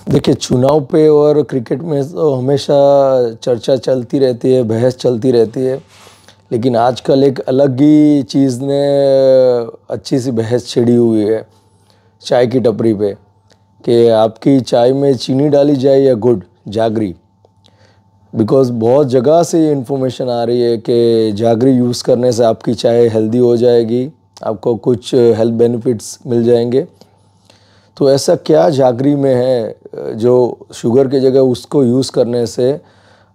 देखिए, चुनाव पे और क्रिकेट में तो हमेशा चर्चा चलती रहती है, बहस चलती रहती है। लेकिन आजकल एक अलग ही चीज़ ने अच्छी सी बहस छिड़ी हुई है चाय की टपरी पे, कि आपकी चाय में चीनी डाली जाए या गुड़, जागरी। बिकॉज़ बहुत जगह से ये इन्फॉर्मेशन आ रही है कि जागरी यूज़ करने से आपकी चाय हेल्दी हो जाएगी, आपको कुछ हेल्थ बेनिफिट्स मिल जाएंगे। तो ऐसा क्या जागरी में है जो शुगर की जगह उसको यूज़ करने से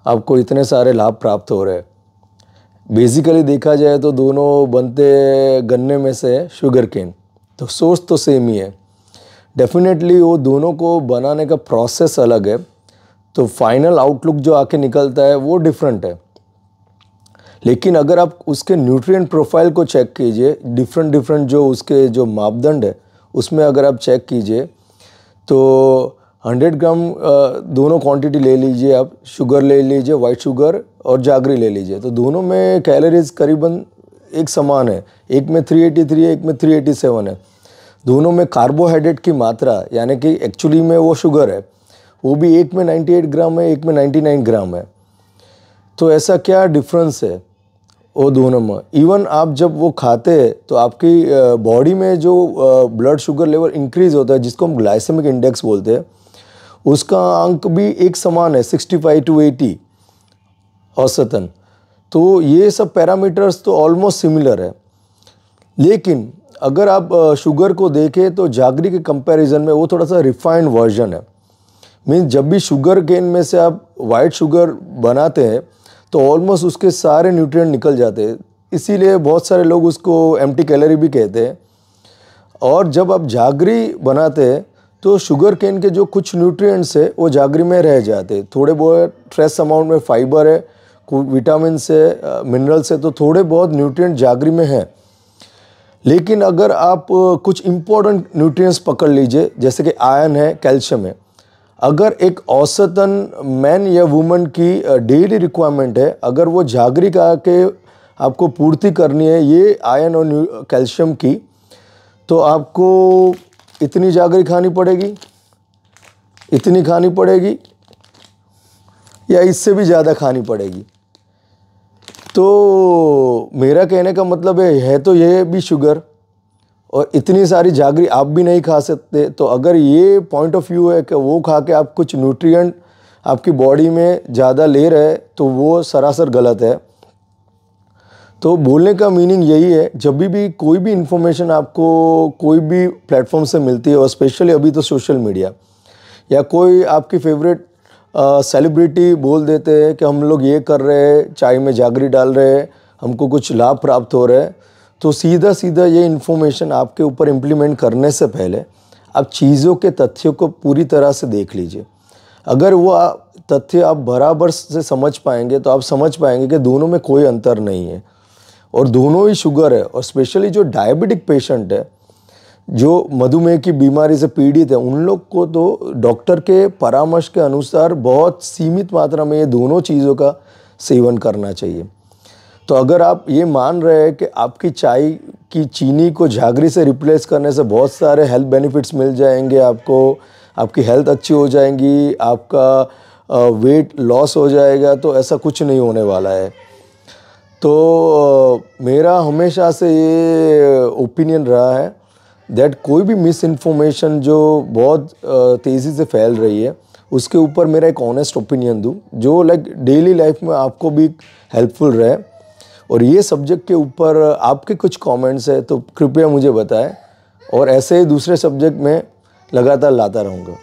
आपको इतने सारे लाभ प्राप्त हो रहे हैं? बेसिकली देखा जाए तो दोनों बनते गन्ने में से शुगर केन, तो सोर्स तो सेम ही है। डेफिनेटली वो दोनों को बनाने का प्रोसेस अलग है, तो फाइनल आउटलुक जो आके निकलता है वो डिफरेंट है। लेकिन अगर आप उसके न्यूट्रिएंट प्रोफाइल को चेक कीजिए, डिफरेंट जो उसके जो मापदंड है उसमें अगर आप चेक कीजिए तो 100 ग्राम दोनों क्वांटिटी ले लीजिए, आप शुगर ले लीजिए, वाइट शुगर और जागरी ले लीजिए, तो दोनों में कैलोरीज करीबन एक समान है। एक में 383 है, एक में 387 है। दोनों में कार्बोहाइड्रेट की मात्रा यानी कि एक्चुअली में वो शुगर है, वो भी एक में 98 ग्राम है, एक में 99 ग्राम है। तो ऐसा क्या डिफरेंस है वो दोनों में? इवन आप जब वो खाते हैं तो आपकी बॉडी में जो ब्लड शुगर लेवल इंक्रीज होता है, जिसको हम ग्लाइसेमिक इंडेक्स बोलते हैं, उसका अंक भी एक समान है, 65 to 80 औसतन। तो ये सब पैरामीटर्स तो ऑलमोस्ट सिमिलर है। लेकिन अगर आप शुगर को देखें तो जागरी के कंपैरिजन में वो थोड़ा सा रिफाइंड वर्जन है। मीन्स जब भी शुगर केन में से आप वाइट शुगर बनाते हैं तो ऑलमोस्ट उसके सारे न्यूट्रिएंट निकल जाते हैं, इसीलिए बहुत सारे लोग उसको एम्प्टी कैलोरी भी कहते हैं। और जब आप जागरी बनाते हैं तो शुगर केन के जो कुछ न्यूट्रिएंट्स है वो जागरी में रह जाते हैं। थोड़े बहुत ट्रेस अमाउंट में फाइबर है, विटामिन से, मिनरल से, तो थोड़े बहुत न्यूट्रिएंट जागरी में है। लेकिन अगर आप कुछ इम्पोर्टेंट न्यूट्रिएंट्स पकड़ लीजिए, जैसे कि आयरन है, कैल्शियम है, अगर एक औसतन मैन या वुमन की डेली रिक्वायरमेंट है, अगर वो जागरी का के आपको पूर्ति करनी है ये आयरन और कैल्शियम की, तो आपको इतनी जागरी खानी पड़ेगी, इतनी खानी पड़ेगी, या इससे भी ज़्यादा खानी पड़ेगी। तो मेरा कहने का मतलब है तो ये भी शुगर और इतनी सारी जागरी आप भी नहीं खा सकते। तो अगर ये पॉइंट ऑफ व्यू है कि वो खा के आप कुछ न्यूट्रिएंट आपकी बॉडी में ज़्यादा ले रहे, तो वो सरासर गलत है। तो बोलने का मीनिंग यही है, जब भी कोई भी इंफॉर्मेशन आपको कोई भी प्लेटफॉर्म से मिलती है, और स्पेशली अभी तो सोशल मीडिया, या कोई आपकी फेवरेट सेलिब्रिटी बोल देते हैं कि हम लोग ये कर रहे हैं, चाय में जागरी डाल रहे हैं, हमको कुछ लाभ प्राप्त हो रहे हैं, तो सीधा ये इन्फॉर्मेशन आपके ऊपर इम्प्लीमेंट करने से पहले आप चीज़ों के तथ्यों को पूरी तरह से देख लीजिए। अगर वो तथ्य आप बराबर से समझ पाएंगे तो आप समझ पाएंगे कि दोनों में कोई अंतर नहीं है और दोनों ही शुगर है। और स्पेशली जो डायबिटिक पेशेंट है, जो मधुमेह की बीमारी से पीड़ित है, उन लोग को तो डॉक्टर के परामर्श के अनुसार बहुत सीमित मात्रा में ये दोनों चीज़ों का सेवन करना चाहिए। तो अगर आप ये मान रहे हैं कि आपकी चाय की चीनी को जागरी से रिप्लेस करने से बहुत सारे हेल्थ बेनिफिट्स मिल जाएंगे, आपको आपकी हेल्थ अच्छी हो जाएंगी, आपका वेट लॉस हो जाएगा, तो ऐसा कुछ नहीं होने वाला है। तो मेरा हमेशा से ये ओपिनियन रहा है दैट कोई भी मिस इन्फॉर्मेशन जो बहुत तेज़ी से फैल रही है, उसके ऊपर मेरा एक ऑनेस्ट ओपिनियन दूँ जो लाइक डेली लाइफ में आपको भी हेल्पफुल रहे। और ये सब्जेक्ट के ऊपर आपके कुछ कमेंट्स है तो कृपया मुझे बताएं, और ऐसे ही दूसरे सब्जेक्ट में लगातार लाता रहूँगा।